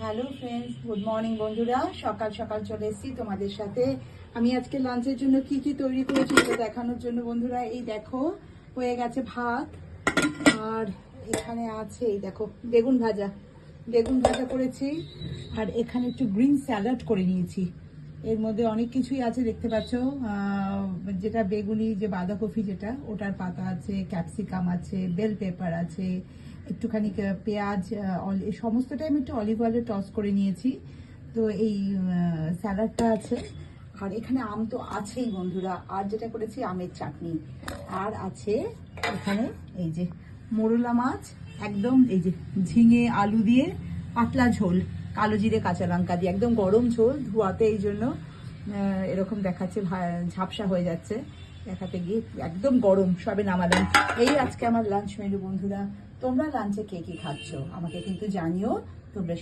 Hello friends, good morning বন্ধুরা। সকাল সকাল চলে এসেছি তোমাদের সাথে। আমি আজকে লাঞ্চের জন্য কি কি তৈরি করেছি সেটা দেখানোর জন্য বন্ধুরা। এই দেখো, হয়ে গেছে ভাত, আর এখানে আছে এই দেখো বেগুন ভাজা করেছি, আর এখানে একটু গ্রিন স্যালাড করে নিয়েছি। এর মধ্যে অনেক কিছুই আছে দেখতে পাচ্ছ, যেটা বেগুনি যে বাঁধাকপি যেটা ওটার পাতা আছে, ক্যাপসিকাম আছে, বেল পেপার আছে, একটুখানি পেঁয়াজ, এই সমস্তটাই আমি একটু অলিভ অয়েলে টস করে নিয়েছি। তো এই স্যালাডটা আছে, আর এখানে আম তো আছেই বন্ধুরা। আর যেটা করেছি আমের চাটনি, আর আছে এখানে এই যে মোরলা মাছ, একদম এই যে ঝিঙে আলু দিয়ে পাতলা ঝোল, কালো জিরে কাঁচা লঙ্কা দিয়ে, একদম গরম ঝোল ধোয়াতে, এই জন্য এরকম দেখাচ্ছে, ঝাপসা হয়ে যাচ্ছে দেখাতে গিয়ে। একদম গরম, সবে নামালাম। এই আজকে আমার লাঞ্চ মেনু বন্ধুরা। তোমরা লাঞ্চে কে কি খাচ্ছ আমাকে কিন্তু জানিও। তোমরা